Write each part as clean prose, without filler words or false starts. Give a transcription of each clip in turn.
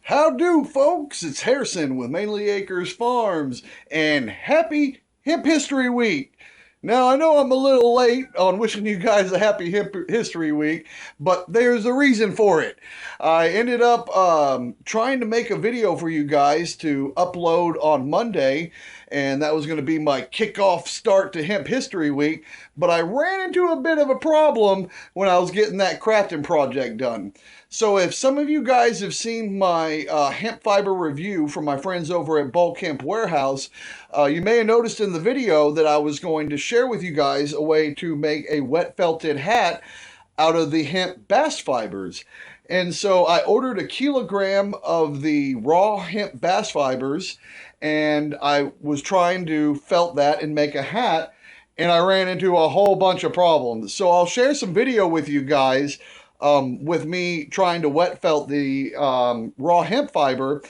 How do, folks? It's Harrison with Mainely Acres Farms, and happy Hemp History Week. Now, I know I'm a little late on wishing you guys a happy Hemp History Week, but there's a reason for it. I ended up trying to make a video for you guys to upload on Monday, and that was going to be my kickoff start to Hemp History Week, but I ran into a bit of a problem when I was getting that crafting project done. So if some of you guys have seen my hemp fiber review from my friends over at Bulk Hemp Warehouse, you may have noticed in the video that I was going to share with you guys a way to make a wet felted hat out of the hemp bast fibers. And so I ordered a kilogram of the raw hemp bast fibers, and I was trying to felt that and make a hat, and I ran into a whole bunch of problems. So I'll share some video with you guys with me trying to wet felt the raw hemp fiber,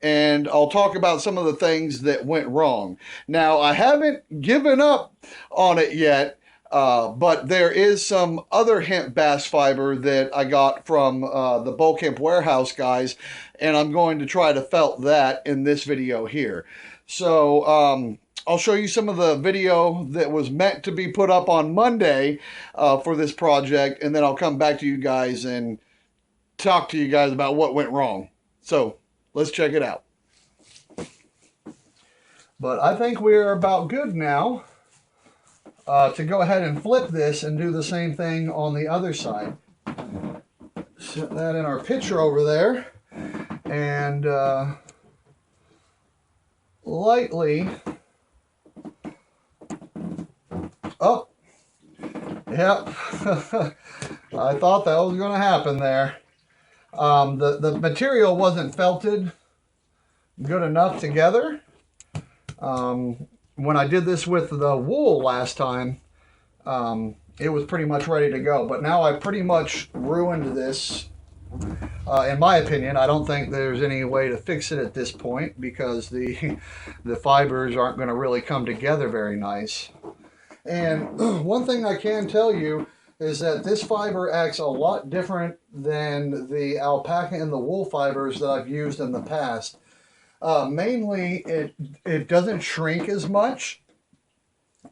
and I'll talk about some of the things that went wrong. Now, I haven't given up on it yet, but there is some other hemp bast fiber that I got from the Bulk Hemp Warehouse guys, and I'm going to try to felt that in this video here. So, I'll show you some of the video that was meant to be put up on Monday for this project, and then I'll come back to you guys and talk to you guys about what went wrong. So let's check it out. But I think we're about good now to go ahead and flip this and do the same thing on the other side. Set that in our pitcher over there, and lightly... Oh, yep. I thought that was going to happen there. The material wasn't felted good enough together. When I did this with the wool last time, it was pretty much ready to go. But now I pretty much ruined this. In my opinion, I don't think there's any way to fix it at this point because the fibers aren't going to really come together very nice. And one thing I can tell you is that this fiber acts a lot different than the alpaca and the wool fibers that I've used in the past. Mainly, it doesn't shrink as much,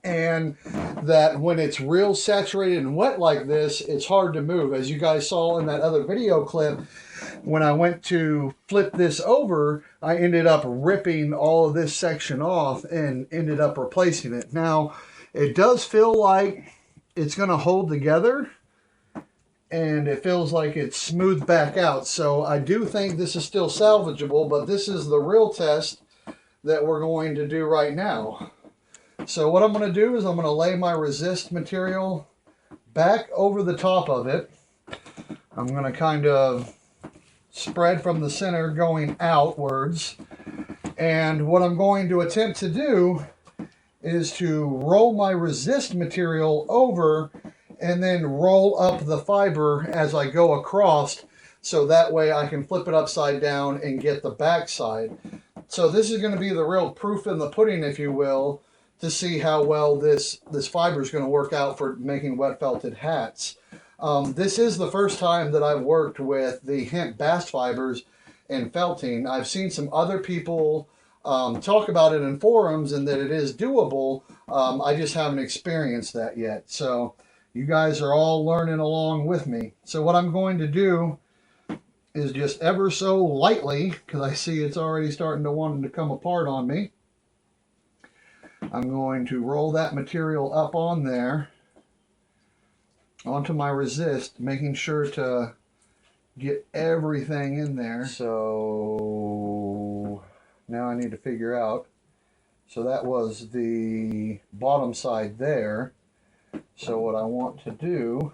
and that when it's real saturated and wet like this, it's hard to move. As you guys saw in that other video clip, when I went to flip this over, I ended up ripping all of this section off and ended up replacing it. Now, it does feel like it's going to hold together, and it feels like it's smoothed back out. So I do think this is still salvageable, but this is the real test that we're going to do right now. So what I'm going to do is I'm going to lay my resist material back over the top of it. I'm going to kind of spread from the center going outwards. And what I'm going to attempt to do is to roll my resist material over and then roll up the fiber as I go across, so that way I can flip it upside down and get the back side. So this is going to be the real proof in the pudding, if you will, to see how well this fiber is going to work out for making wet felted hats. This is the first time that I've worked with the hemp bast fibers and felting. I've seen some other people talk about it in forums and that it is doable. I just haven't experienced that yet. So you guys are all learning along with me. So what I'm going to do is just ever so lightly, because I see it's already starting to want to come apart on me, I'm going to roll that material up on there onto my resist, making sure to get everything in there. So now I need to figure out, so that was the bottom side there. So what I want to do,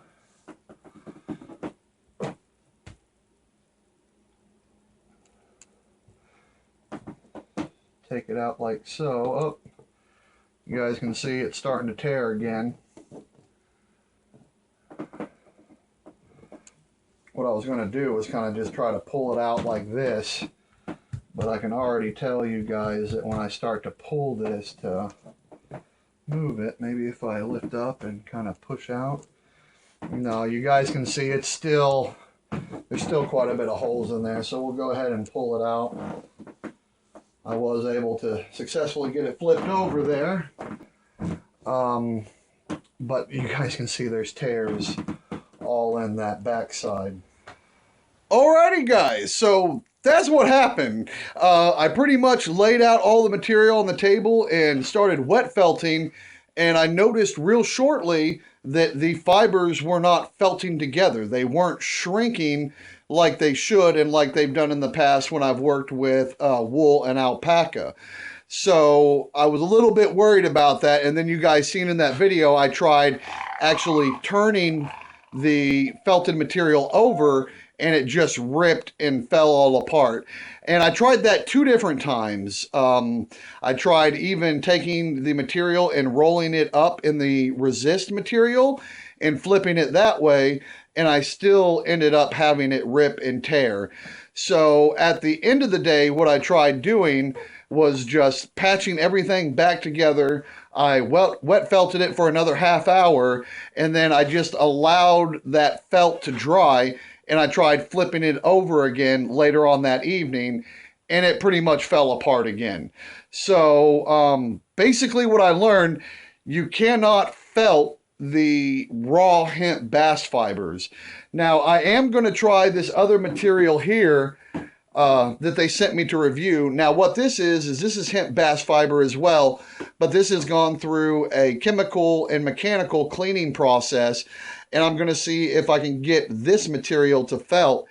take it out like so. Oh, you guys can see it's starting to tear again. What I was going to do was kind of just try to pull it out like this. But I can already tell you guys that when I start to pull this to move it, maybe if I lift up and kind of push out, no, you guys can see it's still there's still quite a bit of holes in there, so we'll go ahead and pull it out. I was able to successfully get it flipped over there. But you guys can see there's tears all in that backside. Alrighty guys, so that's what happened. I pretty much laid out all the material on the table and started wet felting, and I noticed real shortly that the fibers were not felting together. They weren't shrinking like they should and like they've done in the past when I've worked with wool and alpaca. So I was a little bit worried about that, and then you guys seen in that video I tried actually turning the felted material over, and it just ripped and fell all apart. And I tried that 2 different times. I tried even taking the material and rolling it up in the resist material and flipping it that way, and I still ended up having it rip and tear. So at the end of the day, what I tried doing was just patching everything back together. I wet felted it for another half hour, and then I just allowed that felt to dry, and I tried flipping it over again later on that evening, and it pretty much fell apart again. So basically what I learned, you cannot felt the raw hemp bast fibers. Now I am going to try this other material here that they sent me to review. Now what this is this is hemp bast fiber as well, but this has gone through a chemical and mechanical cleaning process, and I'm going to see if I can get this material to felt.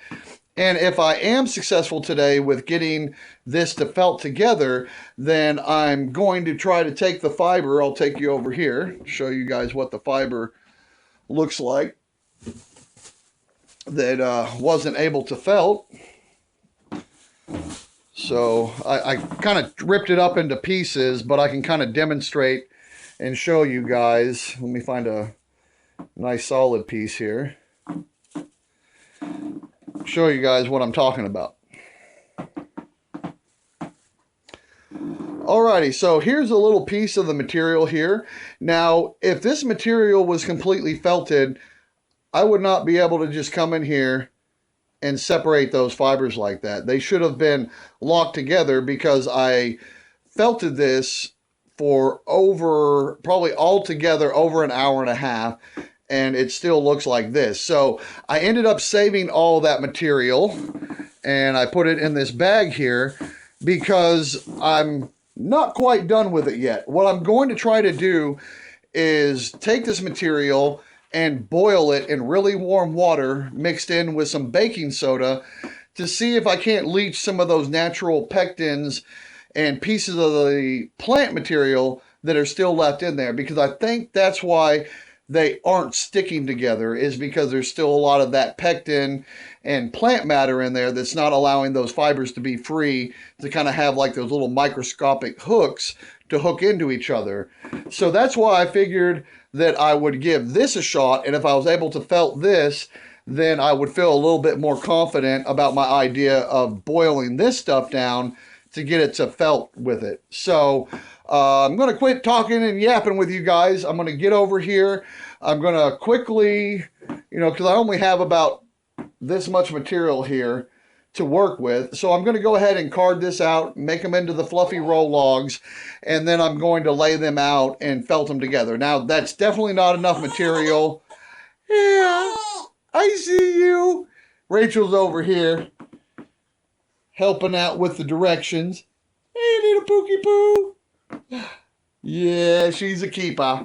And if I am successful today with getting this to felt together, then I'm going to try to take the fiber. I'll take you over here, show you guys what the fiber looks like that wasn't able to felt. So I kind of ripped it up into pieces, but I can kind of demonstrate and show you guys. Let me find a nice solid piece here. Show you guys what I'm talking about. Alrighty, so here's a little piece of the material here. Now, if this material was completely felted, I would not be able to just come in here and separate those fibers like that. They should have been locked together because I felted this for probably altogether over an hour and a half, and it still looks like this. So I ended up saving all that material, and I put it in this bag here because I'm not quite done with it yet. What I'm going to try to do is take this material and boil it in really warm water mixed in with some baking soda to see if I can't leach some of those natural pectins and pieces of the plant material that are still left in there, because I think that's why they aren't sticking together, is because there's still a lot of that pectin and plant matter in there that's not allowing those fibers to be free to kind of have like those little microscopic hooks to hook into each other. So that's why I figured that I would give this a shot, and if I was able to felt this, then I would feel a little bit more confident about my idea of boiling this stuff down to get it to felt with it. So I'm going to quit talking and yapping with you guys. I'm going to get over here. I'm going to quickly, because I only have about this much material here to work with. So I'm going to go ahead and card this out, make them into the fluffy roll logs, and then I'm going to lay them out and felt them together. Now, that's definitely not enough material. Yeah, I see you. Rachel's over here helping out with the directions. Hey, little Pookie Poo. Yeah, she's a keeper.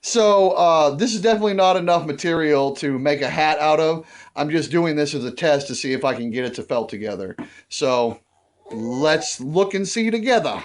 So this is definitely not enough material to make a hat out of. I'm just doing this as a test to see if I can get it to felt together. So let's look and see together.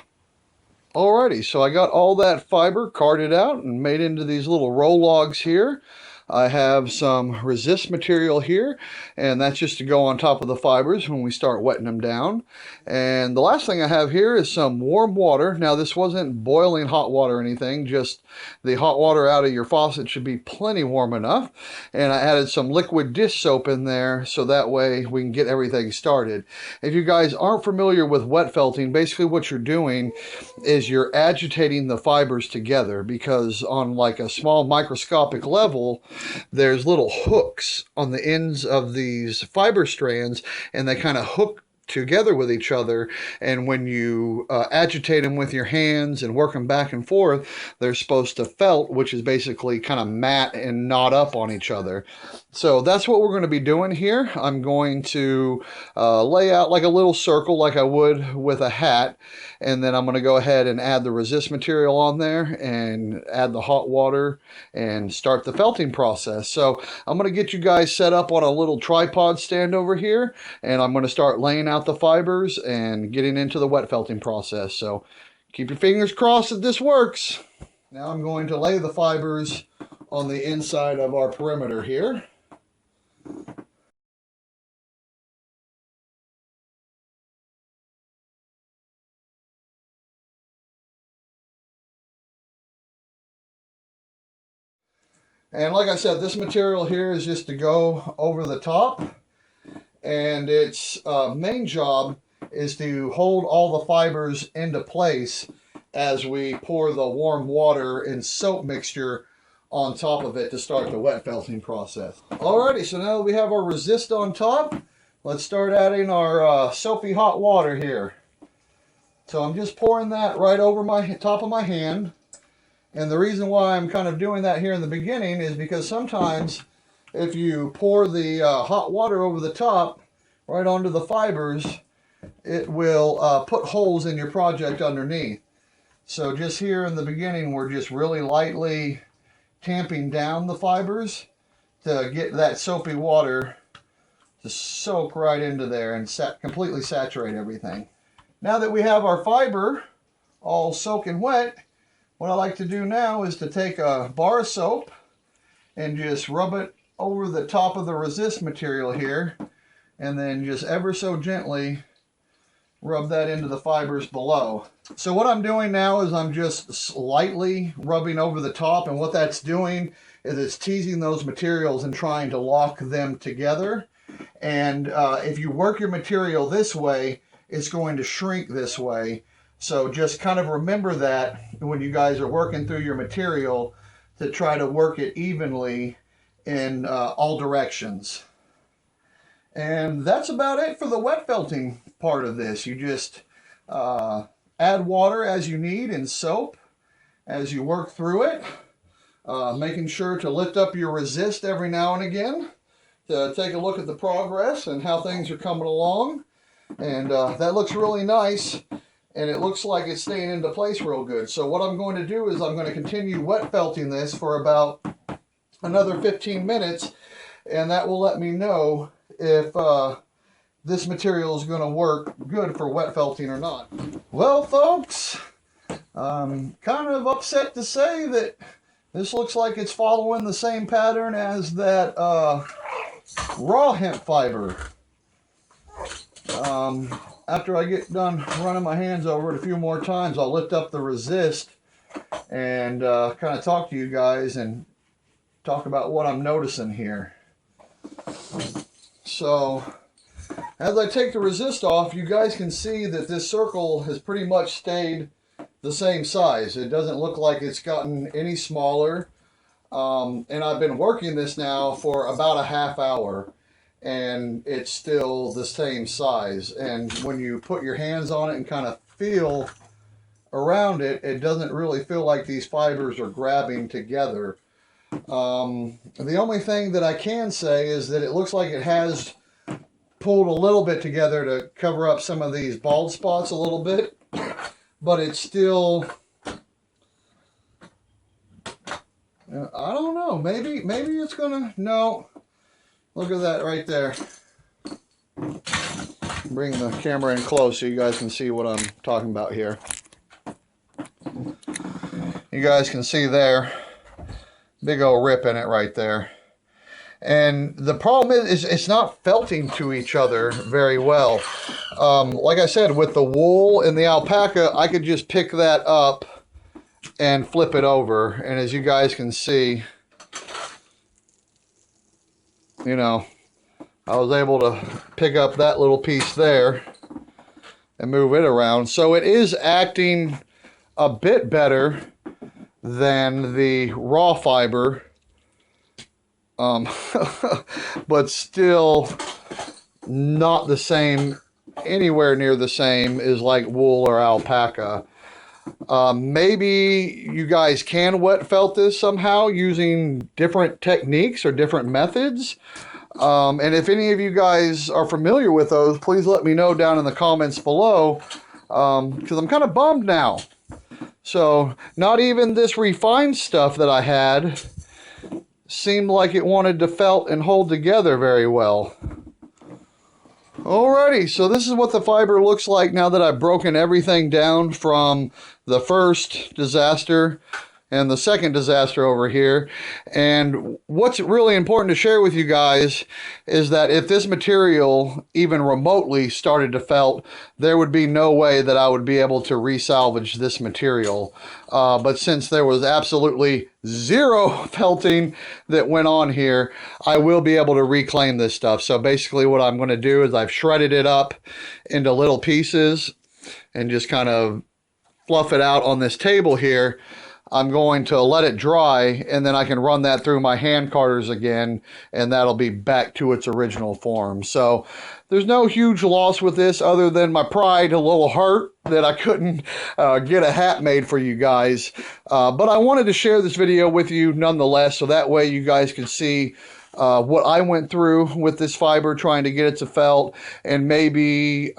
Alrighty, so I got all that fiber carded out and made into these little roll logs here. I have some resist material here, and that's just to go on top of the fibers when we start wetting them down. And the last thing I have here is some warm water. Now, this wasn't boiling hot water or anything, just the hot water out of your faucet should be plenty warm enough. And I added some liquid dish soap in there so that way we can get everything started. If you guys aren't familiar with wet felting, basically what you're doing is you're agitating the fibers together, because on like a small microscopic level, there's little hooks on the ends of these fiber strands, and they kind of hook together with each other, and when you agitate them with your hands and work them back and forth, they're supposed to felt, which is basically kind of mat and knot up on each other. So that's what we're going to be doing here. I'm going to lay out like a little circle like I would with a hat, and then I'm going to go ahead and add the resist material on there and add the hot water and start the felting process. So I'm going to get you guys set up on a little tripod stand over here, and I'm going to start laying out the fibers and getting into the wet felting process. So keep your fingers crossed that this works. Now I'm going to lay the fibers on the inside of our perimeter here. And like I said, this material here is just to go over the top, and its main job is to hold all the fibers into place as we pour the warm water and soap mixture on top of it to start the wet felting process. Alrighty, so now that we have our resist on top, let's start adding our soapy hot water here. So I'm just pouring that right over my top of my hand. And the reason why I'm kind of doing that here in the beginning is because sometimes if you pour the hot water over the top right onto the fibers, it will put holes in your project underneath. So just here in the beginning, we're just really lightly tamping down the fibers to get that soapy water to soak right into there and completely saturate everything. Now that we have our fiber all soaking wet, what I like to do now is to take a bar of soap and just rub it over the top of the resist material here, and then just ever so gently rub that into the fibers below. So what I'm doing now is I'm just slightly rubbing over the top, and what that's doing is it's teasing those materials and trying to lock them together. And if you work your material this way, it's going to shrink this way. So just kind of remember that when you guys are working through your material, to try to work it evenly in all directions. And that's about it for the wet felting part of this. You just add water as you need and soap as you work through it, making sure to lift up your resist every now and again to take a look at the progress and how things are coming along. And that looks really nice. And it looks like it's staying into place real good. So what I'm going to do is I'm going to continue wet felting this for about another 15 minutes, and that will let me know if this material is going to work good for wet felting or not. Well, folks, I'm kind of upset to say that this looks like it's following the same pattern as that raw hemp fiber. After I get done running my hands over it a few more times, I'll lift up the resist and kind of talk to you guys and talk about what I'm noticing here. So as I take the resist off, you guys can see that this circle has pretty much stayed the same size. It doesn't look like it's gotten any smaller. And I've been working this now for about a half hour, and it's still the same size. And when you put your hands on it and kind of feel around it, it doesn't really feel like these fibers are grabbing together. The only thing that I can say is that it looks like it has pulled a little bit together to cover up some of these bald spots a little bit, but it's still, I don't know, maybe it's gonna, no. Look at that right there. Bring the camera in close so you guys can see what I'm talking about here. You guys can see there, big old rip in it right there. And the problem is it's not felting to each other very well. Like I said, with the wool and the alpaca, I could just pick that up and flip it over. And as you guys can see, you know, I was able to pick up that little piece there and move it around. So it is acting a bit better than the raw fiber um, but still not the same, anywhere near the same as like wool or alpaca. Maybe you guys can wet felt this somehow using different techniques or different methods. And if any of you guys are familiar with those, please let me know down in the comments below, because I'm kind of bummed now. So not even this refined stuff that I had seemed like it wanted to felt and hold together very well. Alrighty, so this is what the fiber looks like now that I've broken everything down from the first disaster and the second disaster over here. And what's really important to share with you guys is that if this material even remotely started to felt, there would be no way that I would be able to resalvage this material. But since there was absolutely zero felting that went on here, I will be able to reclaim this stuff. So basically what I'm going to do is I've shredded it up into little pieces and just kind of fluff it out on this table here. I'm going to let it dry, and then I can run that through my hand carders again, and that'll be back to its original form. So there's no huge loss with this other than my pride a little hurt that I couldn't get a hat made for you guys. But I wanted to share this video with you nonetheless, so that way you guys can see what I went through with this fiber trying to get it to felt, and maybe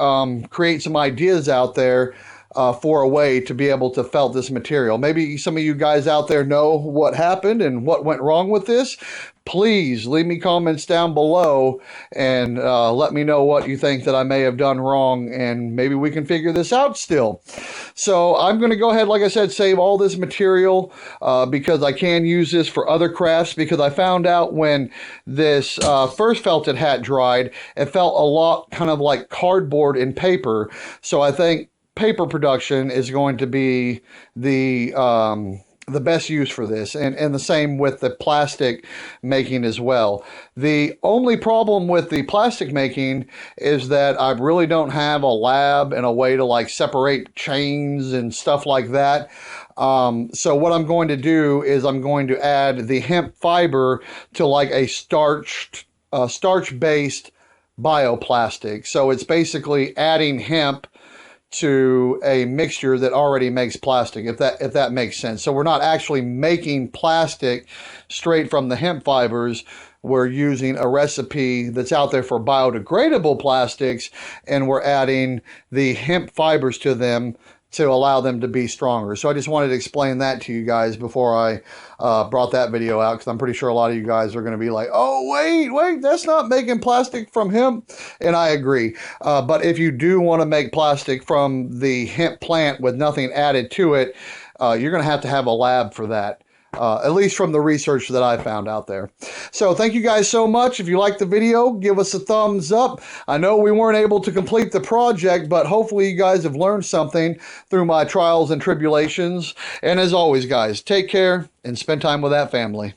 create some ideas out there for a way to be able to felt this material. Maybe some of you guys out there know what happened and what went wrong with this. Please leave me comments down below and let me know what you think that I may have done wrong, and maybe we can figure this out still. So I'm going to go ahead, like I said, save all this material because I can use this for other crafts, because I found out when this first felted hat dried, it felt a lot kind of like cardboard and paper. So I think paper production is going to be the best use for this, and the same with the plastic making as well. The only problem with the plastic making is that I really don't have a lab and a way to like separate chains and stuff like that. So what I'm going to do is I'm going to add the hemp fiber to like a starch-based bioplastic. So it's basically adding hemp to a mixture that already makes plastic, if that makes sense. So we're not actually making plastic straight from the hemp fibers. We're using a recipe that's out there for biodegradable plastics, and we're adding the hemp fibers to them to allow them to be stronger. So I just wanted to explain that to you guys before I brought that video out, because I'm pretty sure a lot of you guys are going to be like, oh, wait, that's not making plastic from hemp. And I agree. But if you do want to make plastic from the hemp plant with nothing added to it, you're going to have a lab for that. At least from the research that I found out there. So thank you guys so much. If you liked the video, give us a thumbs up. I know we weren't able to complete the project, but hopefully you guys have learned something through my trials and tribulations. And as always, guys, take care and spend time with that family.